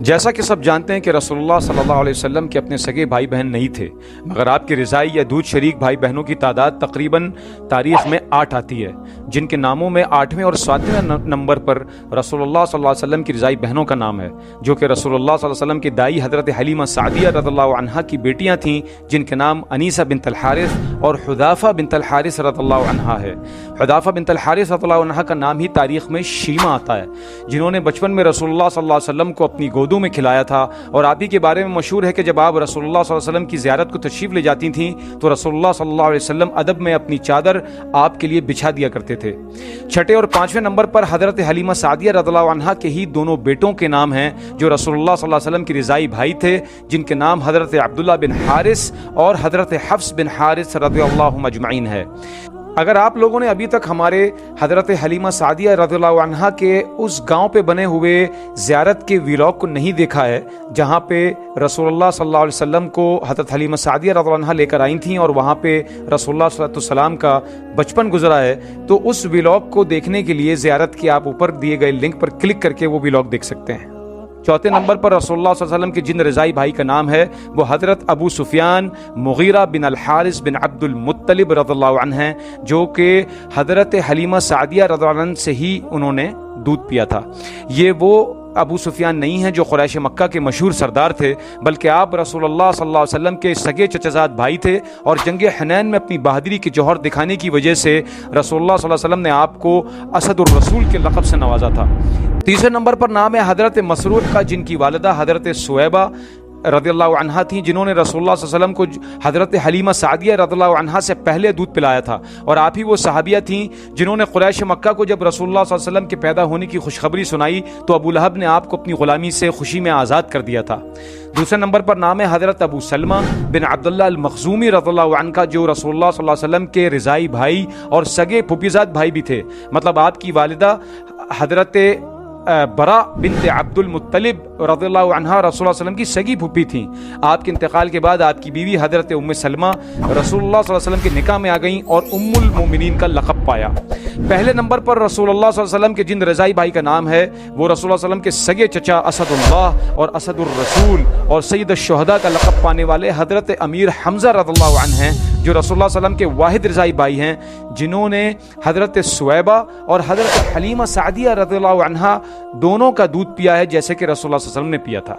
جیسا کہ سب جانتے ہیں کہ رسول اللہ صلی اللہ علیہ وسلم کے اپنے سگے بھائی بہن نہیں تھے، مگر آپ کے رضائی یا دودھ شریک بھائی بہنوں کی تعداد تقریباً تاریخ میں 8 آتی ہے، جن کے ناموں میں 8ویں اور 7ویں نمبر پر رسول اللہ صلی اللہ علیہ وسلم کی رضائی بہنوں کا نام ہے، جو کہ رسول اللہ صلی اللہ علیہ وسلم کے دائی حضرت حلیمہ سعدیہ رضی اللہ عنہا کی بیٹیاں تھیں، جن کے نام انیسہ بنت الحارث اور حذافہ بنت الحارث رضی اللہ عنہا ہے۔ حذافہ بنت الحارث رضی اللہ عنہا کا نام ہی تاریخ میں شیمہ آتا ہے، جنہوں نے بچپن میں رسول اللہ صلی اللہ علیہ وسلم کو اپنی گودوں میں کھلایا تھا، اور آپ ہی کے بارے میں مشہور ہے کہ جب آپ رسول اللہ صلی اللہ علیہ وسلم کی زیارت کو تشریف لے جاتی تھیں تو رسول اللہ صلی اللہ علیہ وسلم ادب میں اپنی چادر آپ کے لیے بچھا دیا کرتے تھے۔ چھٹے اور 5ویں نمبر پر حضرت حلیمہ سعدیہ رضی اللہ عنہا کے ہی دونوں بیٹوں کے نام ہیں، جو رسول اللہ صلی اللہ علیہ وسلم کی رضائی بھائی تھے، جن کے نام حضرت عبداللہ بن حارث اور حضرت حفص بن حارث رضی اللہ اجمعین ہے۔ اگر آپ لوگوں نے ابھی تک ہمارے حضرت حلیمہ سعدیہ رضی اللہ عنہا کے اس گاؤں پہ بنے ہوئے زیارت کے ویلاگ کو نہیں دیکھا ہے، جہاں پہ رسول اللہ صلی اللہ علیہ وسلم کو حضرت حلیمہ سعدیہ رضی اللہ عنہا لے کر آئی تھیں اور وہاں پہ رسول اللہ صلی اللہ علیہ وسلم کا بچپن گزرا ہے، تو اس ویلاگ کو دیکھنے کے لیے زیارت کے آپ اوپر دیے گئے لنک پر کلک کر کے وہ ویلاگ دیکھ سکتے ہیں۔ چوتھے نمبر پر رسول اللہ صلی اللہ علیہ وسلم کے جن رضائی بھائی کا نام ہے وہ حضرت ابو سفیان مغیرہ بن الحارث بن عبد المطلب رضی اللہ عنہ ہیں، جو کہ حضرت حلیمہ سعدیہ رضی اللہ عنہ سے ہی انہوں نے دودھ پیا تھا۔ یہ وہ ابو سفیان نہیں ہیں جو قریش مکہ کے مشہور سردار تھے، بلکہ آپ رسول اللہ صلی اللہ علیہ وسلم کے سگے چچزاد بھائی تھے، اور جنگ حنین میں اپنی بہادری کے جوہر دکھانے کی وجہ سے رسول اللہ صلی اللہ علیہ وسلم نے آپ کو اسد الرسول کے لقب سے نوازا تھا۔ تیسرے نمبر پر نام ہے حضرت مسروق کا، جن کی والدہ حضرت سویبہ رضی اللہ عنہا تھیں، جنہوں نے رسول اللہ صلی اللہ علیہ وسلم کو حضرت حلیمہ سعدیہ رضی اللہ عنہا سے پہلے دودھ پلایا تھا، اور آپ ہی وہ صحابیہ تھیں جنہوں نے قریش مکہ کو جب رسول اللہ صلی اللہ علیہ وسلم کے پیدا ہونے کی خوشخبری سنائی تو ابو لہب نے آپ کو اپنی غلامی سے خوشی میں آزاد کر دیا تھا۔ دوسرے نمبر پر نام ہے حضرت ابو سلمہ بن عبداللہ المخزومی رضی اللہ عنہ کا، جو رسول اللہ صلی اللہ علیہ وسلم کے رضائی بھائی اور سگے پھوپھیزاد بھائی بھی تھے، مطلب آپ کی والدہ حضرت برا بنت عبد المطلب رضی اللہ عنہ رسول اللہ صلی اللہ علیہ وسلم کی سگی پھوپھی تھیں۔ آپ کے انتقال کے بعد آپ کی بیوی حضرت ام سلمہ رسول اللہ صلی اللہ علیہ وسلم کے نکاح میں آ گئیں اور ام المومنین کا لقب پایا۔ پہلے نمبر پر رسول اللہ صلی اللہ علیہ وسلم کے جن رضائی بھائی کا نام ہے وہ رسول اللہ صلی اللہ علیہ وسلم کے سگے چچا اسد اللہ اور اسد الرسول اور سید الشہداء کا لقب پانے والے حضرت امیر حمزہ رضی اللہ عنہ ہیں، جو رسول اللہ صلی اللہ علیہ وسلم کے واحد رضائی بھائی ہیں، جنہوں نے حضرت سویبہ اور حضرت حلیمہ سعدیہ رضی اللہ عنہا دونوں کا دودھ پیا ہے، جیسے کہ رسول اللہ صلی اللہ علیہ وسلم نے پیا تھا۔